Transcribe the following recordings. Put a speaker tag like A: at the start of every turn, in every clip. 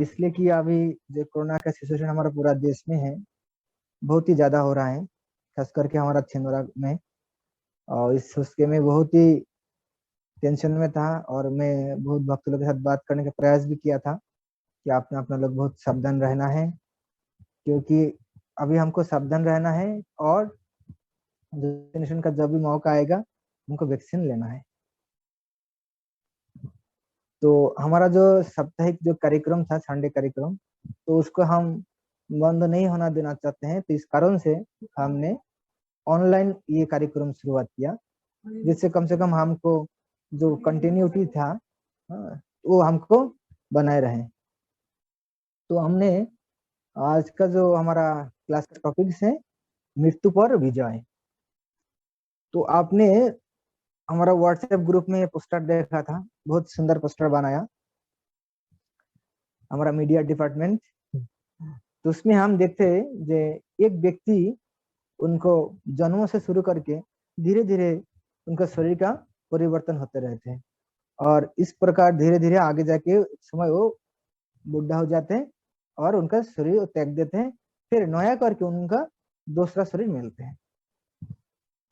A: इसलिए कि अभी जो कोरोना का सिचुएशन हमारा पूरा देश में है, बहुत ही ज्यादा हो रहा है, खास करके हमारा छिंदवाड़ा में। और इस उसके में बहुत ही टेंशन में था, और मैं बहुत भक्त लोगों के साथ बात करने का प्रयास भी किया था कि आपने अपना लोग बहुत सावधान रहना है, क्योंकि अभी हमको सावधान रहना है। और वैक्सीनेशन का जब भी मौका आएगा हमको वैक्सीन लेना है। तो हमारा जो साप्ताहिक जो कार्यक्रम था, संडे कार्यक्रम, तो उसको हम बंद नहीं होना देना चाहते हैं। तो इस कारण से हमने ऑनलाइन ये कार्यक्रम शुरुआत किया, जिससे कम से कम हमको जो कंटिन्यूटी था, वो हमको बनाए रहे। तो हमने आज का जो हमारा क्लास का टॉपिक्स है, मृत्यु पर विजय। तो आपने हमारा व्हाट्सएप ग्रुप में पोस्टर देखा था, बहुत सुंदर पोस्टर बनाया हमारा मीडिया डिपार्टमेंट। तो उसमें हम देखते हैं जे एक व्यक्ति, उनको जन्मों से शुरू करके धीरे धीरे उनका शरीर का परिवर्तन होते रहते हैं, और इस प्रकार धीरे धीरे आगे जाके समय वो बुढ़ा हो जाते हैं और उनका शरीर त्याग देते हैं, फिर नया करके उनका दूसरा शरीर मिलते हैं।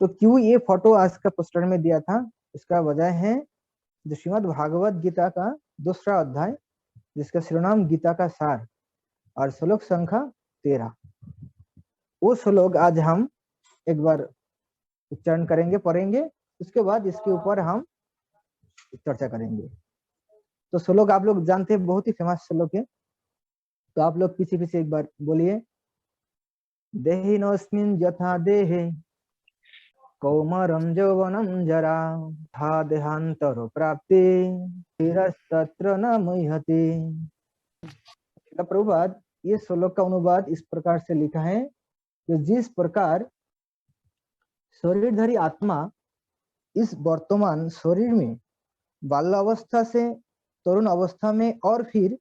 A: तो क्यों ये फोटो आज का पोस्टर में दिया था, इसका वजह है जो श्रीमद् भागवत गीता का दूसरा अध्याय, जिसका शिरोनाम गीता का सार और श्लोक संख्या 13, वो श्लोक आज हम एक बार उच्चारण करेंगे, पढ़ेंगे। उसके बाद इसके ऊपर हम चर्चा करेंगे। तो श्लोक आप लोग जानते हैं, बहुत ही फेमस श्लोक है। तो आप लोग पीछे पीछे एक बार बोलिए। देहिनोऽस्मिन् यथा देहे कौमारं यौवनं जरा था देहांतरो प्राप्ति धीरस्तत्र न मुह्यते। प्रभुपाद, ये श्लोक का अनुवाद इस प्रकार से लिखा है कि जिस प्रकार शरीरधारी आत्मा इस वर्तमान शरीर में बाल्यावस्था से तरुण अवस्था में और फिर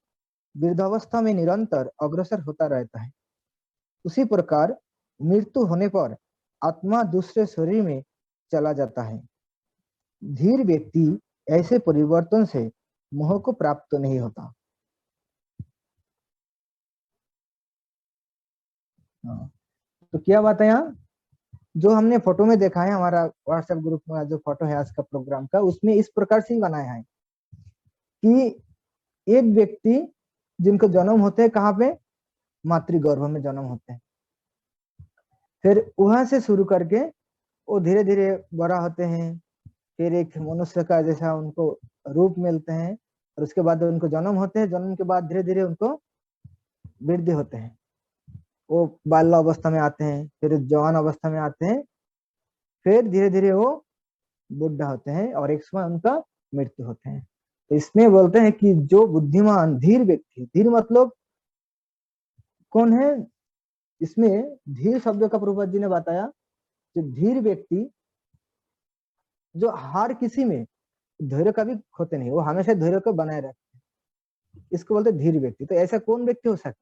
A: वृद्धावस्था में निरंतर अग्रसर होता रहता है, उसी प्रकार मृत्यु होने पर आत्मा दूसरे शरीर में चला जाता है। धीर व्यक्ति ऐसे परिवर्तन से मोह को प्राप्त नहीं होता। तो क्या बात है, यहाँ जो हमने फोटो में देखा है, हमारा व्हाट्सएप ग्रुप में जो फोटो है आज का प्रोग्राम का, उसमें इस प्रकार से ही बनाया है कि एक व्यक्ति जिनको जन्म होते हैं कहाँ पे, मातृगर्भ में जन्म होते हैं, फिर वहां से शुरू करके वो धीरे धीरे बड़ा होते हैं, फिर एक मनुष्य का जैसा उनको रूप मिलते हैं, और उसके बाद उनको जन्म होते हैं। जन्म के बाद धीरे धीरे उनको वृद्धि होते हैं, वो बाल्य अवस्था में आते हैं, फिर जवान अवस्था में आते हैं, फिर धीरे धीरे वो बुढ़ा होते हैं, और एक समय उनका मृत्यु होते हैं। तो इसमें बोलते हैं कि जो बुद्धिमान धीर व्यक्ति, धीर मतलब कौन है, इसमें धीर शब्द का प्रभुपाद जी ने बताया, जो धीर व्यक्ति जो हर किसी में धैर्य का भी खोते नहीं, वो हमेशा धैर्य को बनाए रखते हैं, इसको बोलते हैं धीर व्यक्ति। तो ऐसा कौन व्यक्ति हो सकता है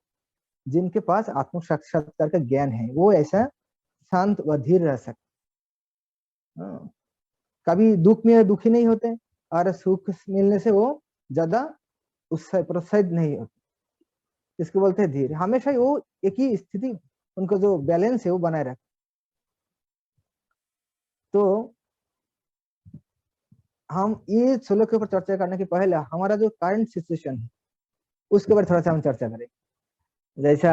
A: जिनके पास आत्म साक्षात्कार का ज्ञान है, वो ऐसा शांत व धीर रह सकते। कभी दुख में दुखी नहीं होते, और सुख मिलने से वो ज्यादा उत्साह प्रोत्साहित नहीं होते, इसको बोलते हैं धीर। हमेशा वो एक ही स्थिति, उनको जो बैलेंस है वो बनाए रखते। तो हम ये श्लोक के ऊपर चर्चा करने के पहले हमारा जो करंट सिचुएशन है उसके ऊपर थोड़ा सा हम चर्चा करें। जैसा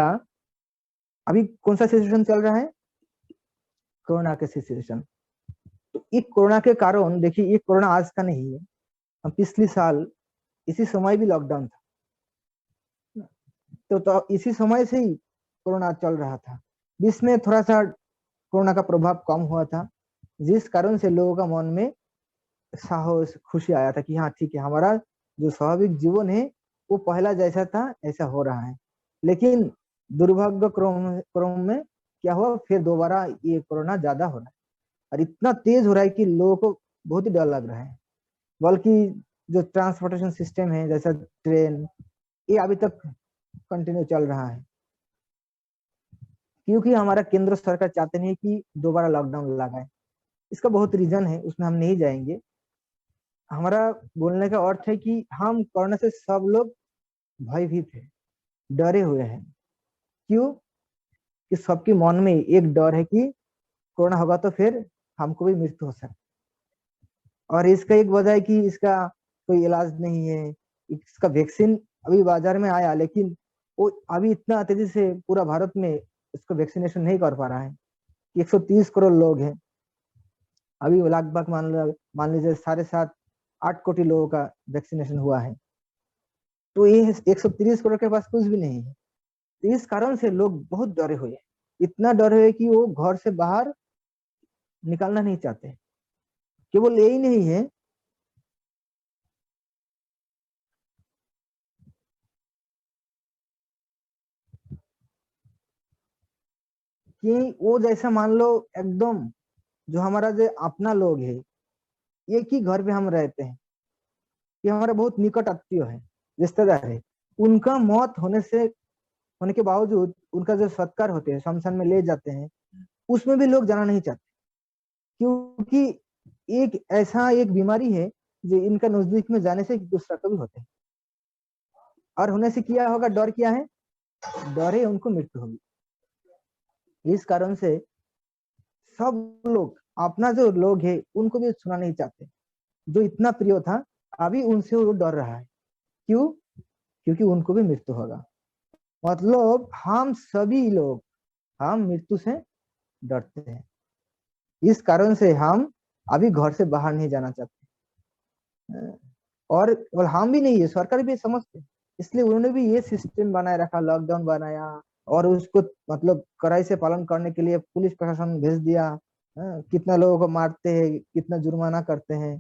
A: अभी कौन सा सिचुएशन चल रहा है, कोरोना के सिचुएशन। तो ये कोरोना के कारण देखिए, ये कोरोना आज का नहीं है, हम पिछले साल इसी समय भी लॉकडाउन था, तो इसी समय से ही कोरोना चल रहा था। बीच में थोड़ा सा कोरोना का प्रभाव कम हुआ था, जिस कारण से लोगों का मन में साहस खुशी आया था कि हाँ ठीक है, हमारा जो स्वाभाविक जीवन है वो पहला जैसा था ऐसा हो रहा है। लेकिन दुर्भाग्य क्रम में क्या हुआ, फिर दोबारा ये कोरोना ज्यादा हो रहा है, और इतना तेज हो रहा है कि लोगों को बहुत ही डर लग रहा है। बल्कि जो ट्रांसपोर्टेशन सिस्टम है, जैसा ट्रेन, ये अभी तक कंटिन्यू चल रहा है, क्योंकि हमारा केंद्र सरकार चाहते नहीं कि दोबारा लॉकडाउन लगाए। इसका बहुत रीजन है, उसमें हम नहीं जाएंगे। हमारा बोलने का अर्थ है कि हम कोरोना से सब लोग भयभीत है, डरे हुए हैं। क्यों? कि सबके मन में एक डर है कि कोरोना होगा तो फिर हमको भी मृत्यु हो सकती। और इसका एक वजह है कि इसका कोई इलाज नहीं है। इसका वैक्सीन अभी बाजार में आया, लेकिन वो अभी इतना तेजी से पूरा भारत में इसको वैक्सीनेशन नहीं कर पा रहा है। 130 करोड़ लोग हैं अभी, लगभग मान लीजिए 7.5-8 कोटी लोगों का वैक्सीनेशन हुआ है। तो ये 130 करोड़ के पास कुछ भी नहीं है। तो इस कारण से लोग बहुत डरे हुए हैं, इतना डरे हुए कि वो घर से बाहर निकलना नहीं चाहते। केवल यही नहीं है, कि वो जैसा मान लो एकदम जो हमारा जो अपना लोग है, एक ही घर पे हम रहते हैं, ये हमारे बहुत निकट आत्मीय है, रिश्तेदार है, उनका मौत होने के बावजूद उनका जो सत्कार होते हैं, शमशान में ले जाते हैं, उसमें भी लोग जाना नहीं चाहते। क्योंकि एक ऐसा एक बीमारी है जो इनका नजदीक में जाने से दूसरा को भी होते हैं, और होने से क्या होगा, डर क्या है, डर है उनको मृत्यु होगी। इस कारण से सब लोग अपना जो लोग है उनको भी छूना नहीं चाहते, जो इतना प्रिय था, अभी उनसे वो डर रहा है। क्यों? क्योंकि उनको भी मृत्यु होगा। मतलब हम सभी लोग हम मृत्यु से डरते हैं। इस कारण से हम अभी घर से बाहर नहीं जाना चाहते। और हम भी नहीं है, सरकार भी समझते, इसलिए उन्होंने भी ये सिस्टम बनाए रखा, लॉकडाउन बनाया, और उसको मतलब कड़ाई से पालन करने के लिए पुलिस प्रशासन भेज दिया। कितना लोगों को मारते हैं, कितना जुर्माना करते हैं,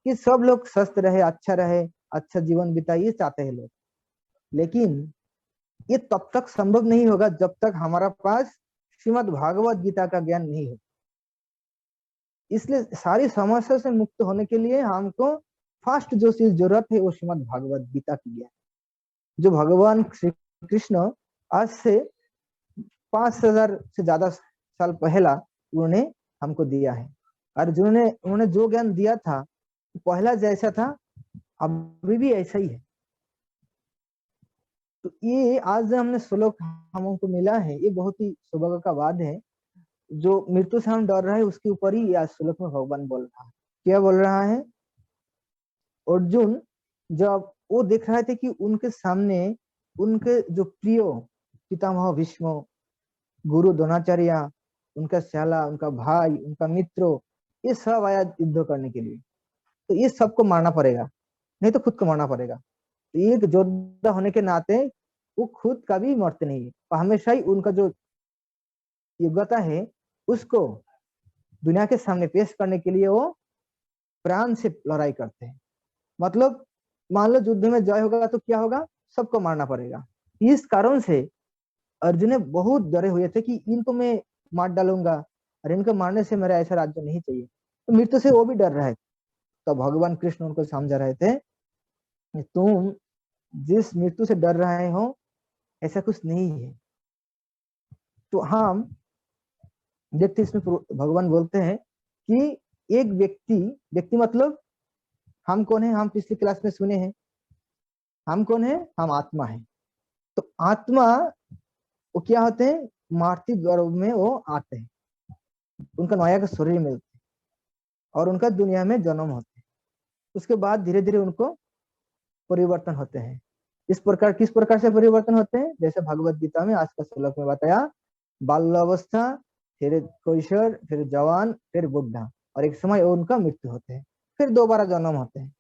A: कि सब लोग स्वस्थ रहे, अच्छा रहे, अच्छा जीवन बिताए, ये चाहते हैं लोग। लेकिन ये तब तक संभव नहीं होगा जब तक हमारा पास श्रीमद् भागवत गीता का ज्ञान नहीं हो। इसलिए सारी समस्या से मुक्त होने के लिए हमको फर्स्ट जो चीज जरूरत है वो श्रीमद् भागवत गीता की है, जो भगवान श्री कृष्ण आज से 5,000 से ज्यादा साल पहला उन्होंने हमको दिया है। और जिन्होंने उन्होंने जो ज्ञान दिया था पहला जैसा था, अभी भी ऐसा ही है। तो ये आज जो हमने श्लोक हमको मिला है, ये बहुत ही सौभाग्य का बात है। जो मृत्यु से हम डर रहे हैं उसके ऊपर ही आज श्लोक में भगवान बोल रहा है। क्या बोल रहा है? अर्जुन जब वो देख रहे थे कि उनके सामने उनके जो प्रिय पितामह भीष्म, गुरु द्रोणाचार्य, उनका श्याला, उनका भाई, उनका मित्र, ये सब आया युद्ध करने के लिए। तो ये सबको मारना पड़ेगा, नहीं तो खुद को मारना पड़ेगा। तो एक योद्धा होने के नाते वो खुद कभी मरते नहीं है, हमेशा ही उनका जो योग्यता है उसको दुनिया के सामने पेश करने के लिए वो प्राण से लड़ाई करते हैं। मतलब मान लो युद्ध में जय होगा तो क्या होगा, सबको मारना पड़ेगा। इस कारण से अर्जुन ने बहुत डरे हुए थे कि इनको मैं मार डालूंगा, और इनको मारने से मेरा ऐसा राज्य नहीं चाहिए। तो मृत्यु से वो भी डर रहे थे। तो भगवान कृष्ण उनको समझा रहे थे, तुम जिस मृत्यु से डर रहे हो ऐसा कुछ नहीं है। तो हम देखते इसमें भगवान बोलते हैं कि एक व्यक्ति व्यक्ति मतलब हम कौन है, हम पिछली क्लास में सुने हैं, हम कौन है, हम आत्मा है। तो आत्मा वो क्या होते हैं, मार्थिव गर्भ में वो आते हैं, उनका नया का शरीर मिलता है और उनका दुनिया में जन्म होते हैं। उसके बाद धीरे धीरे उनको परिवर्तन होते हैं। इस प्रकार किस प्रकार से परिवर्तन होते हैं, जैसे भगवत गीता में आज का श्लोक में बताया, बाल्यावस्था, फिर कैशोर, फिर जवान, फिर बुढ़ा, और एक समय उनका मृत्यु होते हैं, फिर दोबारा जन्म होते हैं।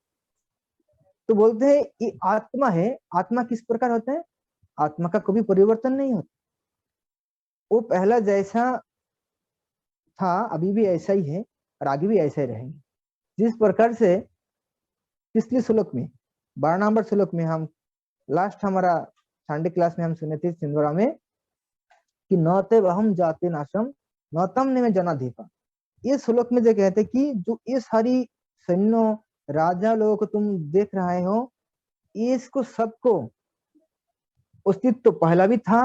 A: तो बोलते हैं ये आत्मा है। आत्मा किस प्रकार होते हैं, आत्मा का कभी परिवर्तन नहीं होता, वो पहला जैसा था अभी भी ऐसा ही है और आगे भी ऐसा ही रहेंगे। जिस प्रकार से पिछले श्लोक में 12 नंबर श्लोक में हम लास्ट हमारा संडे क्लास में हम सुने थे सिंधुरा में, कि न ते हम जाते नाशम न तम ने में जनाधिपा। ये श्लोक में जो कहते कि जो ये सारी सैन्यों राजा लोगों को तुम देख रहे हो, इसको सबको अस्तित्व तो पहला भी था,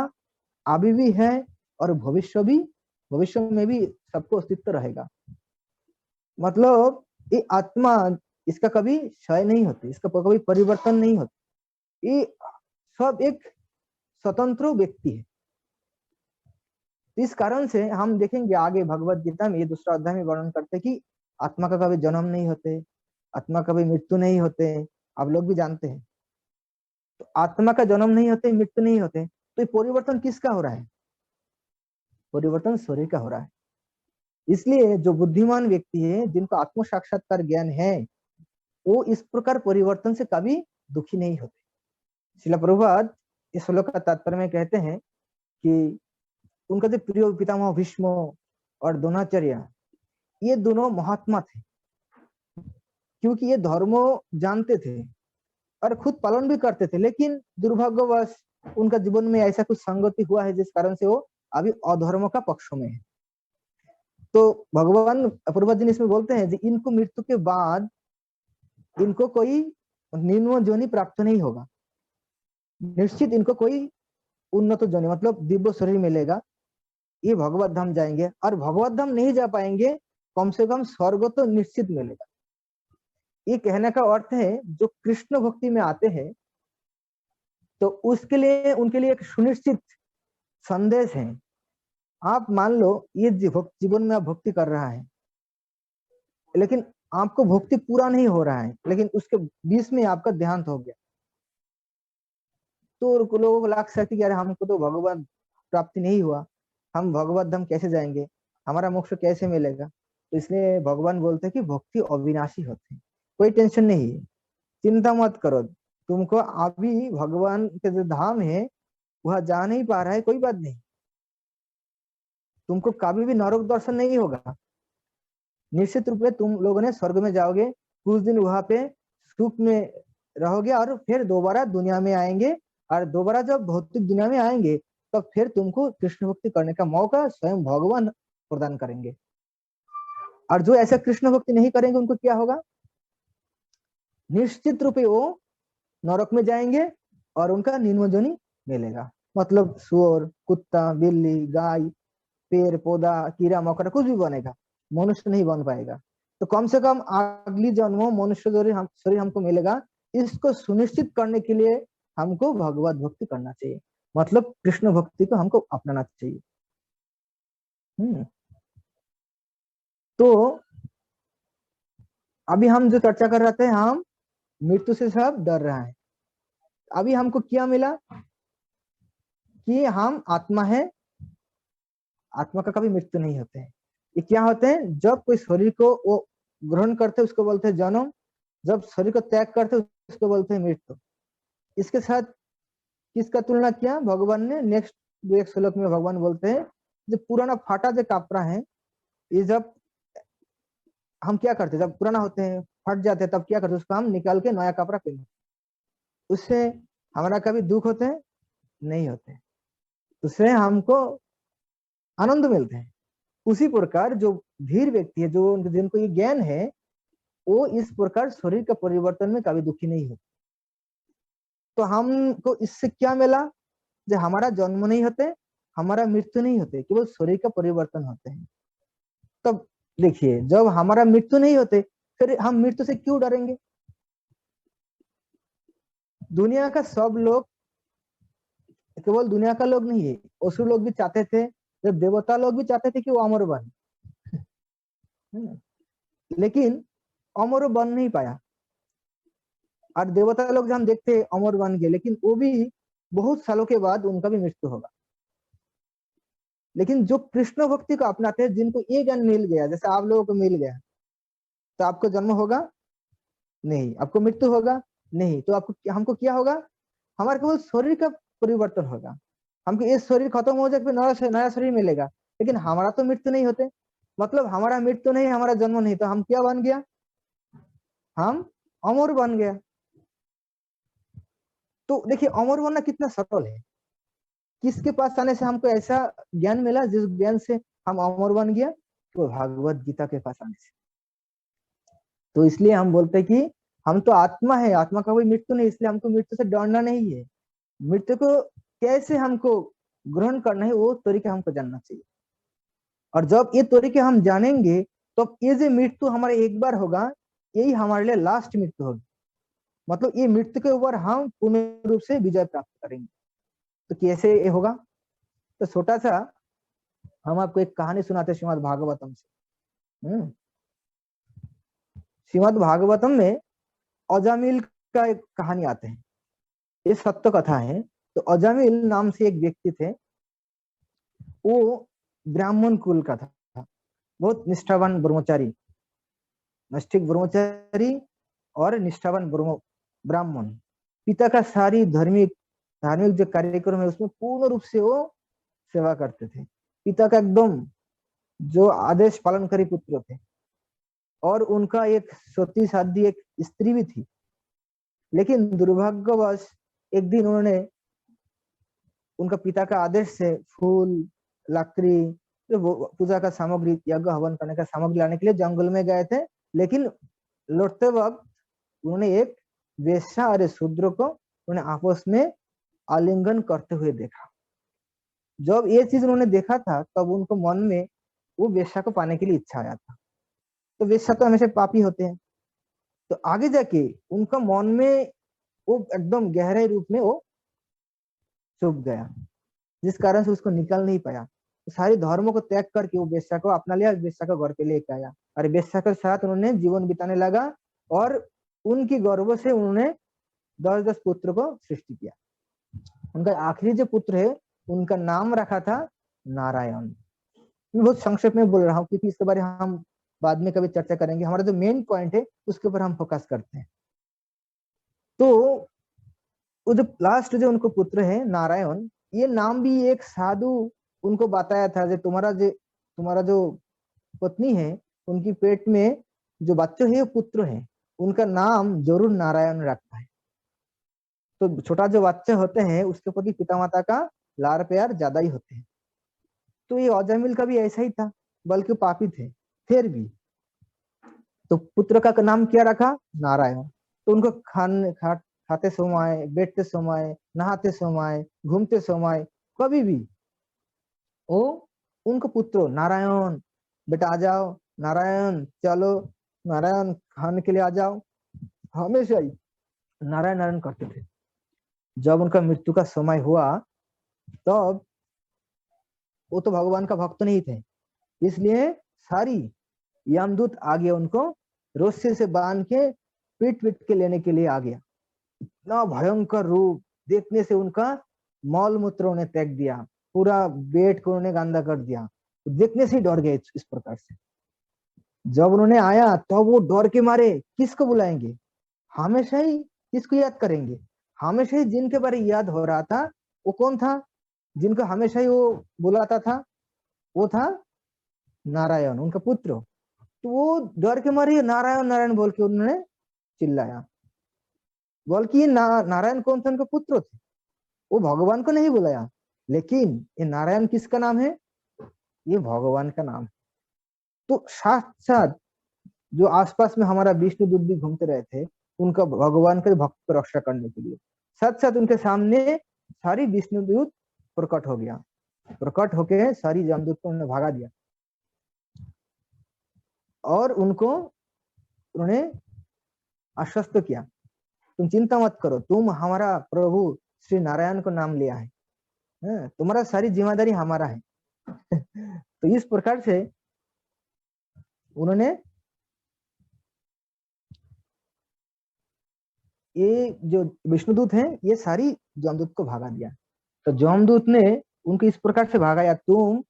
A: अभी भी है, और भविष्य में भी सबको अस्तित्व रहेगा। मतलब ये आत्मा, इसका कभी क्षय नहीं होती, इसका कभी परिवर्तन नहीं होता। ये सब एक स्वतंत्र व्यक्ति है। इस कारण से हम देखेंगे आगे भगवत गीता में, ये दूसरा अध्याय में वर्णन करते कि आत्मा का कभी जन्म नहीं होते, आत्मा कभी मृत्यु नहीं होते। आप लोग भी जानते हैं, तो आत्मा का जन्म नहीं होते, मृत्यु नहीं होते, तो ये परिवर्तन किसका हो रहा है? परिवर्तन शरीर का हो रहा है। इसलिए जो बुद्धिमान व्यक्ति है, जिनको आत्म साक्षात्कार ज्ञान है, वो इस प्रकार परिवर्तन से कभी दुखी नहीं होते। श्रील प्रभुपाद इस श्लोक का तात्पर्य में कहते हैं कि उनका जो प्रिय पितामह भीष्म और द्रोणाचार्य, ये दोनों महात्मा थे, क्योंकि ये धर्मों जानते थे और खुद पालन भी करते थे, लेकिन दुर्भाग्यवश उनका जीवन में ऐसा कुछ संगति हुआ है जिस कारण से वो अभी अधर्म का पक्ष में है। तो भगवान प्रभुपाद जी इसमें बोलते हैं कि इनको मृत्यु के बाद इनको कोई निम्न जोनि प्राप्त नहीं होगा, निश्चित इनको कोई उन्नत जोनि मतलब दिव्य शरीर मिलेगा, ये भगवत धाम जाएंगे, और भगवत धाम नहीं जा पाएंगे, कम से कम स्वर्ग तो निश्चित मिलेगा। ये कहने का अर्थ है जो कृष्ण भक्ति में आते हैं तो उसके लिए उनके लिए एक सुनिश्चित संदेश है। आप मान लो ये जीवन में आप भक्ति कर रहा है, लेकिन आपको भक्ति पूरा नहीं हो रहा है, लेकिन उसके बीच में आपका देहांत हो गया, तो लोगों को लग सकती है कि अरे हमको तो भगवान प्राप्ति नहीं हुआ, हम भगवत धाम कैसे जाएंगे, हमारा मोक्ष कैसे मिलेगा। तो इसलिए भगवान बोलते हैं कि भक्ति अविनाशी होती है, कोई टेंशन नहीं है, चिंता मत करो, तुमको अभी भगवान के जो धाम है वह जा नहीं पा रहा है, कोई बात नहीं, तुमको कभी भी नरक दर्शन नहीं होगा, निश्चित रूप में तुम लोगों ने स्वर्ग में जाओगे, कुछ दिन वहां पे सुख में रहोगे और फिर दोबारा दुनिया में आएंगे, और दोबारा जब भौतिक दुनिया में आएंगे तब फिर तुमको कृष्ण भक्ति करने का मौका स्वयं भगवान प्रदान करेंगे। और जो ऐसा कृष्ण भक्ति नहीं करेंगे उनको क्या होगा? निश्चित रूप वो नरक में जाएंगे और उनका निम्न जोनि मिलेगा, मतलब सुअर, कुत्ता, बिल्ली, गाय, पेड़ पौधा, कीड़ा मकोड़ा कुछ भी बनेगा, मनुष्य नहीं बन पाएगा। तो कम से कम अगली जन्मों मनुष्य शरीर हमको मिलेगा, इसको सुनिश्चित करने के लिए हमको भगवत भक्ति करना चाहिए, मतलब कृष्ण भक्ति को हमको अपनाना चाहिए। तो अभी हम जो चर्चा कर रहे थे, हम मृत्यु से सब डर रहा है। अभी हमको क्या मिला कि हम आत्मा है, आत्मा का कभी मृत्यु नहीं होते हैं। ये क्या होते हैं? जब कोई शरीर को वो ग्रहण करते उसको बोलते हैं जन्म, जब शरीर को त्याग करते उसको बोलते हैं मृत्यु। इसके साथ किसका तुलना किया भगवान ने? नेक्स्ट एक श्लोक में भगवान बोलते हैं जो पुराना फाटा जो कपड़ा है, ये जब हम क्या करते हैं, जब पुराना होते हैं फट जाते हैं तब क्या करते हैं, उसको हम निकाल के नया कपड़ा पहनते, उससे हमारा कभी दुख होते हैं? नहीं होते, उससे हमको आनंद मिलते हैं। उसी प्रकार जो धीर व्यक्ति है, जो जिनको ये ज्ञान है, वो इस प्रकार शरीर का परिवर्तन में कभी दुखी नहीं होते। तो हमको इससे क्या मिला? जो हमारा जन्म नहीं होते, हमारा मृत्यु नहीं होते, केवल शरीर का परिवर्तन होते हैं। तब देखिए, जब हमारा मृत्यु नहीं होते फिर हम मृत्यु से क्यों डरेंगे? दुनिया का सब लोग, केवल दुनिया का लोग नहीं है, असुर लोग भी चाहते थे, जब देवता लोग भी चाहते थे कि वो अमर बने, लेकिन अमर बन नहीं पाया। और देवता लोग जो हम देखते हैं अमर बन गए, लेकिन वो भी बहुत सालों के बाद उनका भी मृत्यु होगा। लेकिन जो कृष्ण भक्ति को अपनाते हैं, जिनको ये ज्ञान मिल गया, जैसे आप लोगों को मिल गया, तो आपको जन्म होगा नहीं, आपको मृत्यु होगा नहीं, तो आपको हमको क्या होगा? हमारे केवल शरीर का परिवर्तन होगा, हमको ये शरीर खत्म हो जाए फिर नया शरीर मिलेगा, लेकिन हमारा तो मृत्यु नहीं होते, मतलब हमारा मृत्यु नहीं, हमारा जन्म नहीं, तो हम क्या बन गया? हम अमर बन गया। तो देखिए अमर बनना कितना सरल है, किसके पास आने से हमको ऐसा ज्ञान मिला जिस ज्ञान से हम अमर बन गया? तो भगवत गीता के पास आने से। तो इसलिए हम बोलते हैं कि हम तो आत्मा है, आत्मा का कोई मृत्यु नहीं, इसलिए हमको मृत्यु से डरना नहीं है। मृत्यु को कैसे हमको ग्रहण करना है वो तरीका हमको जानना चाहिए, और जब ये तरीके हम जानेंगे तो ये जो मृत्यु हमारे एक बार होगा, यही हमारे लिए लास्ट मृत्यु होगी, मतलब ये मृत्यु के ऊपर हम पूर्ण रूप से विजय प्राप्त करेंगे। तो कैसे ये होगा? तो छोटा सा हम आपको एक कहानी सुनाते श्रीमद् भागवतम से। श्रीमद् भागवतम में अजामिल का एक कहानी आते हैं, ये सत्य कथा है। तो अजामिल नाम से एक व्यक्ति थे, वो ब्राह्मण कुल का था, बहुत निष्ठावान ब्रह्मचारी, नैष्ठिक ब्रह्मचारी और निष्ठावान ब्राह्मण। पिता का सारी धार्मिक धार्मिक जो कार्यक्रम है उसमें पूर्ण रूप से वो सेवा करते थे। पिता का एकदम जो आदेश पालनकारी पुत्र थे, और उनका एक सती साध्वी एक स्त्री भी थी। लेकिन दुर्भाग्यवश एक दिन उन्होंने उनका पिता का आदेश से फूल, लकड़ी, पूजा का सामग्री, यज्ञ हवन करने का सामग्री लाने के लिए जंगल में गए थे। लेकिन लौटते वक्त उन्होंने एक वेश्या और शूद्र को उन्हें आपस में आलिंगन करते हुए देखा। जब ये चीज उन्होंने देखा था तब उनको मन में वो वेश्या को पाने के लिए इच्छा आया था। तो वेश्या तो हमेशा पापी होते हैं, तो आगे जाके उनका मन में वो एकदम गहरे रूप में वो छुप गया, जिस कारण से उसको निकल नहीं पाया। तो सारे धर्मों को त्याग करके वो वेश्या को अपना लिया, वेश्या को घर पे लेके आया और वेश्या के साथ उन्होंने जीवन बिताने लगा। और उनकी गर्भ से उन्होंने 10-10 पुत्र को सृष्टि किया। उनका आखिरी जो पुत्र है उनका नाम रखा था नारायण। मैं बहुत संक्षेप में बोल रहा हूँ क्योंकि इसके बारे में हम बाद में कभी चर्चा करेंगे। हमारा जो मेन पॉइंट है उसके ऊपर हम फोकस करते हैं। तो वो जो लास्ट जो उनको पुत्र है नारायण, ये नाम भी एक साधु उनको बताया था, जो तुम्हारा जो पत्नी है उनकी पेट में जो बच्चे है पुत्र है, उनका नाम जरूर नारायण रखता है। तो छोटा जो बच्चे होते हैं उसके प्रति पिता माता का लाड़ प्यार ज्यादा ही होते हैं। तो ये अजामिल का भी ऐसा ही था, बल्कि पापी थे फिर भी। तो पुत्र का नाम क्या रखा? नारायण। तो उनको खाते सोमाए, बैठते सोमाए, नहाते सोमाए, घूमते सोमाए, कभी भी ओ उनको पुत्र नारायण, बेटा आ जाओ, नारायण चलो, नारायण खाने के लिए आ जाओ, हमेशा ही नारायण नारायण करते थे। जब उनका मृत्यु का समय हुआ तब वो तो भगवान का भक्त नहीं थे, इसलिए सारी यमदूत आ गया, उनको रस्सी से बांध के पीट पीट के लेने के लिए आ गया। इतना भयंकर रूप देखने से उनका मल मूत्र उन्हें त्याग दिया, पूरा बेड को उन्होंने गंदा कर दिया। देखने से ही डर गए इस प्रकार से। जब उन्होंने आया तो वो डर के मारे किसको बुलाएंगे, हमेशा ही किसको याद करेंगे। हमेशा ही जिनके बारे याद हो रहा था वो कौन था, जिनको हमेशा ही वो बुलाता था, वो था नारायण, उनका पुत्र। तो वो डर के मारे नारायण नारायण बोल के उन्होंने चिल्लाया। बल्कि नारायण कौन था? उनका पुत्र थे, वो भगवान को नहीं बुलाया। लेकिन ये नारायण किसका नाम है? ये भगवान का नाम है। तो साथ साथ जो आसपास में हमारा विष्णु दूत भी घूमते रहे थे, उनका भगवान के भक्त को रक्षा करने के लिए, साथ साथ उनके सामने सारी विष्णु दूत प्रकट हो गया। प्रकट होके सारी जमदूत को उन्होंने भगा दिया और उनको उन्होंने आश्वस्त किया, तुम चिंता मत करो, तुम हमारा प्रभु श्री नारायण को नाम लिया है, तुम्हारा सारी जिम्मेदारी हमारा है। तो इस प्रकार से उन्होंने ये जो विष्णुदूत हैं ये सारी जमदूत को भगा दिया। तो जमदूत ने उनको इस प्रकार से भगाया, तुम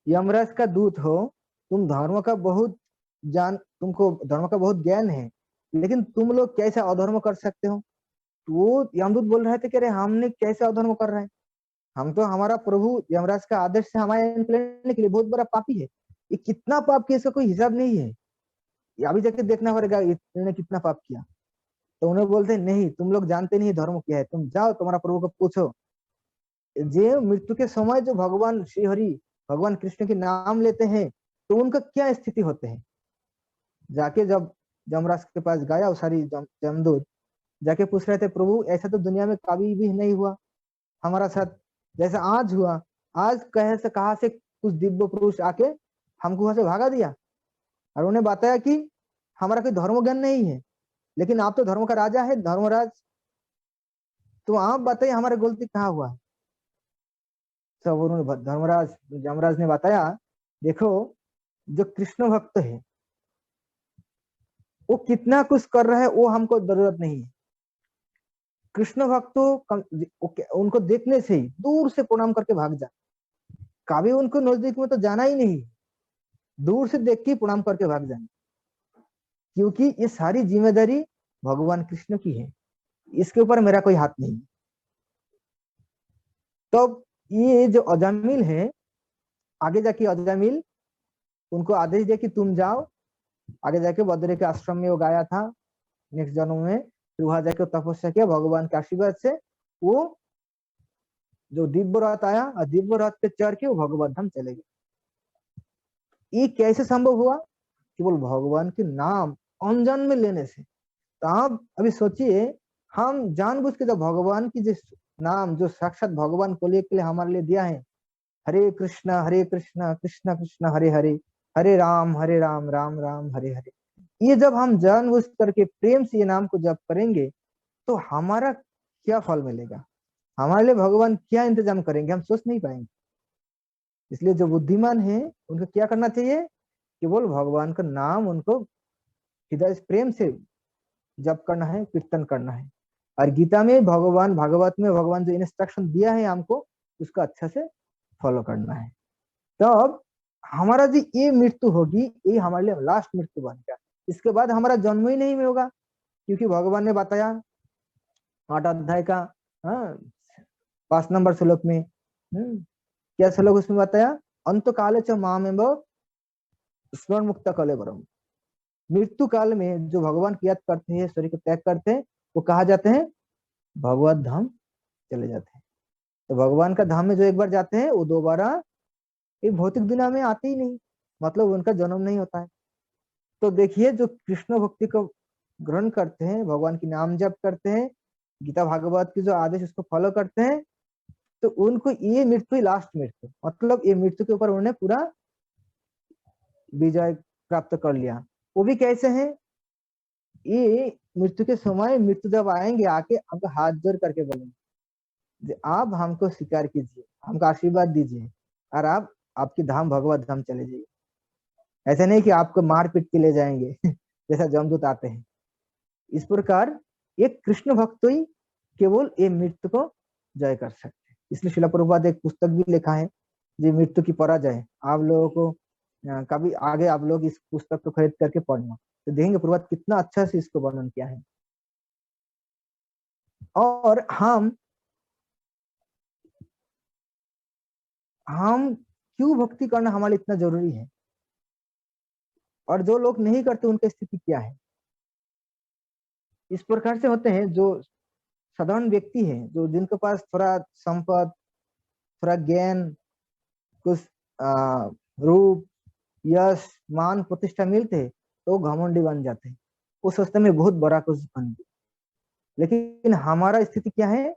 A: यमराज का दूत हो, तुम धर्म का बहुत तुमको धर्म का बहुत ज्ञान है, लेकिन तुम लोग कैसे अधर्म कर सकते हो? तो वो यमदूत बोल रहे थे कि अरे हमने कैसे अधर्म कर रहे हैं, हम तो हमारा प्रभु यमराज का आदेश से हमारे लेने के लिए बहुत बड़ा पापी है। ये कितना पाप किया इसका कोई हिसाब नहीं है, ये अभी जाके देखना पड़ेगा इन्होंने कितना पाप किया। तो उन्हें बोलते नहीं, तुम लोग जानते नहीं धर्म क्या है, तुम जाओ तुम्हारा प्रभु को पूछो। जे मृत्यु के समय जो भगवान श्री हरि भगवान कृष्ण के नाम लेते हैं तो उनका क्या स्थिति होते हैं। जाके जब यमराज के पास गया, सारी जमदूत जाके पूछ रहे थे, प्रभु ऐसा तो दुनिया में कभी भी नहीं हुआ हमारा साथ, जैसा आज हुआ। आज कहा से कुछ दिव्य पुरुष आके हमको वहां से भागा दिया और उन्हें बताया कि हमारा कोई धर्म ज्ञान नहीं है, लेकिन आप तो धर्म का राजा है, धर्मराज, तो आप बताइए हमारी गलती कहाँ हुआ है। तब उन्होंने धर्मराज यमराज ने बताया, देखो जो कृष्ण भक्त है वो कितना कुछ कर रहा है, वो हमको जरूरत नहीं है। कृष्ण भक्त उनको देखने से ही दूर से प्रणाम करके भाग जा, कभी उनको नजदीक में तो जाना ही नहीं, दूर से देख के प्रणाम करके भाग जाए, क्योंकि ये सारी जिम्मेदारी भगवान कृष्ण की है, इसके ऊपर मेरा कोई हाथ नहीं। तो ये जो अजामिल है, आगे जाके अजामिल उनको आदेश दिया कि तुम जाओ, आगे जाके बद्री के आश्रम में वो गाया था नेक्स्ट जन्म में, फिर वहां जाके तपस्या किया, भगवान के आशीर्वाद से वो जो दिव्य रथ आया और दिव्य रथ पे चढ़ के वो भगवत धाम चले गए। ये कैसे संभव हुआ? केवल भगवान के नाम अनजान में लेने से। तो आप अभी सोचिए, हम जानबूझ के जब भगवान की जिस नाम जो साक्षात भगवान को के लिए हमारे लिए दिया है, हरे कृष्ण कृष्ण कृष्ण हरे हरे, हरे राम राम राम हरे हरे, ये जब हम जानबूझ करके प्रेम से ये नाम को जप करेंगे तो हमारा क्या फल मिलेगा, हमारे लिए भगवान क्या इंतजाम करेंगे, हम सोच नहीं पाएंगे। इसलिए जो बुद्धिमान है उनको क्या करना चाहिए? केवल भगवान का नाम उनको हृदय प्रेम से जप करना है, कीर्तन करना है। और गीता में भगवान, भागवत में भगवान जो इंस्ट्रक्शन दिया है हमको, उसका अच्छा से फॉलो करना है। तब हमारा जो ये मृत्यु होगी, ये हमारे लिए लास्ट मृत्यु बन गया, इसके बाद हमारा जन्म ही नहीं में होगा, क्योंकि भगवान ने बताया 8 अध्याय का 5 नंबर श्लोक में, क्या श्लोक उसमें बताया? अंत काले च मामेव स्मरण मुक्त कले वरम। मृत्यु काल में जो भगवान की याद करते हैं, शरीर को त्याग करते हैं, वो कहा जाते हैं भगवत धाम चले जाते हैं। तो भगवान का धाम में जो एक बार जाते हैं वो दोबारा एक भौतिक दुनिया में आते ही नहीं, मतलब उनका जन्म नहीं होता है। तो देखिए, जो कृष्ण भक्ति को ग्रहण करते हैं, भगवान की नाम जप करते हैं, गीता भागवत की जो आदेश उसको फॉलो करते हैं, तो उनको ये मृत्यु लास्ट मृत्यु, मतलब ये मृत्यु के ऊपर उन्होंने पूरा विजय प्राप्त कर लिया। वो भी कैसे है? ये मृत्यु के समय, मृत्यु जब आएंगे आके आपको हाथ जोड़ करके बोलेंगे, आप हमको स्वीकार कीजिए, हमको आशीर्वाद दीजिए, और आप आपकी धाम भगवत धाम चले जाइए। ऐसा नहीं कि आपको मार पीट के ले जाएंगे जैसा जमदूत आते हैं। इस प्रकार एक कृष्ण भक्त ही केवल ये मृत्यु को जय कर सकते हैं। इसलिए शिला प्रभुपाद एक पुस्तक भी लिखा है, जो मृत्यु की पराजय। आप लोगों को कभी आगे आप लोग इस पुस्तक को खरीद करके पढ़ना, तो देखेंगे प्रभुपाद कितना अच्छा से इसको वर्णन किया है। और हम क्यों भक्ति करना हमारे लिए इतना जरूरी है, और जो लोग नहीं करते उनकी स्थिति क्या है? इस प्रकार से होते हैं जो साधारण व्यक्ति है, जो जिनके पास थोड़ा संपद, थोड़ा ज्ञान, कुछ रूप, यश, मान, प्रतिष्ठा मिलते हैं, तो घमंडी बन जाते हैं, वो सोचते में बहुत बड़ा कुछ बन गया। लेकिन हमारा स्थिति क्या है?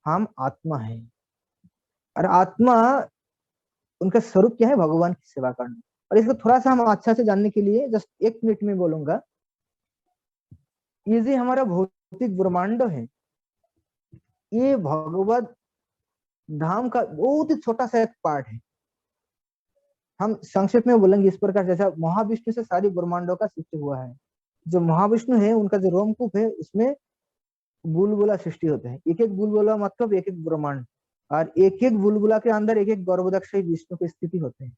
A: हम आत्मा है, और आत्मा, उनका स्वरूप क्या है? भगवान की सेवा करना। और इसको थोड़ा सा हम अच्छा से जानने के लिए जस्ट 1 मिनट में बोलूंगा। ये जो हमारा भौतिक ब्रह्मांड है, ये भगवत धाम का बहुत ही छोटा सा एक पार्ट है। हम संक्षेप में बोलेंगे इस प्रकार, जैसा महाविष्णु से सारी ब्रह्मांडों का सृष्टि हुआ है। जो महाविष्णु है उनका जो रोमकूप है, उसमें बुलबुला सृष्टि होते हैं, एक एक बुलबुला मतलब एक एक ब्रह्मांड, और एक एक बुलबुला के अंदर एक एक गर्भोदक्षयी विष्णु की स्थिति होते हैं,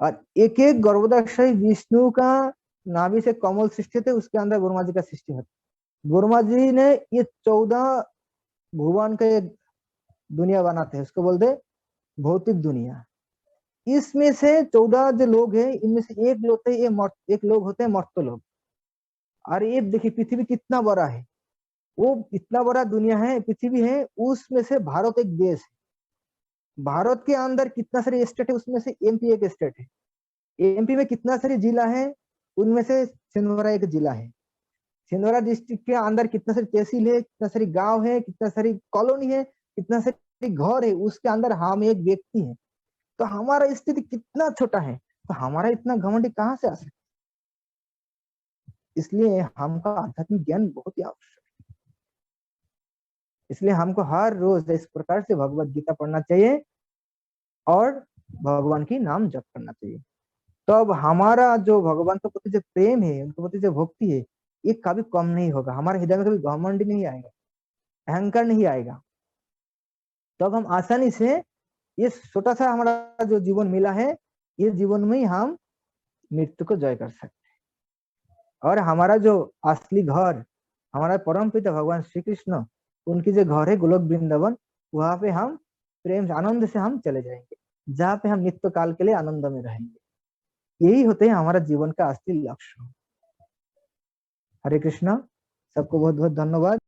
A: और एक एक गर्भोदक्षयी विष्णु का नाभि से कमल सृष्टि होते, उसके अंदर ब्रह्मा जी का सृष्टि होता है। ब्रह्मा जी ने ये 14 भुवन का एक दुनिया बनाते हैं, उसको बोलते हैं भौतिक दुनिया। इसमें से 14 जो लोग हैं, इनमें से एक लोग होते हैं एक लोग होते हैं मर्त्य लोग। और ये देखिए पृथ्वी कितना बड़ा है, वो इतना बड़ा दुनिया है, पृथ्वी है, उसमें से भारत एक देश है। भारत के अंदर कितना सारे स्टेट है, उसमें से एमपी एक स्टेट है। एमपी में कितना सारे जिला है, उनमें से छिंदवाड़ा एक जिला है। छिंदवाड़ा डिस्ट्रिक्ट के अंदर कितना सारी तहसील है, कितना सारी गांव है, कितना सारी कॉलोनी है, कितना सारी घर है, उसके अंदर हम एक व्यक्ति है। तो हमारा स्थिति कितना छोटा है, तो हमारा इतना घमंडी कहाँ से आ सकता? इसलिए हमका आध्यात्मिक ज्ञान बहुत ही आवश्यक है। इसलिए हमको हर रोज इस प्रकार से भगवत गीता पढ़ना चाहिए, और भगवान की नाम जप करना चाहिए। तो अब हमारा जो भगवान के प्रति जो प्रेम है, उनके प्रति जो भक्ति है, ये कभी कम नहीं होगा। हमारे हृदय में कभी घमंड नहीं आएगा, अहंकार नहीं आएगा। तो अब हम आसानी से ये छोटा सा हमारा जो जीवन मिला है, ये जीवन में ही हम मृत्यु को जय कर सकते हैं। और हमारा जो असली घर, हमारा परम पिता भगवान श्री कृष्ण, उनकी जो घर है गोलोक वृंदावन, वहां पे हम प्रेम आनंद से हम चले जाएंगे, जहाँ पे हम नित्य काल के लिए आनंद में रहेंगे। यही होते हैं हमारा जीवन का असली लक्ष्य। हरे कृष्णा, सबको बहुत बहुत धन्यवाद।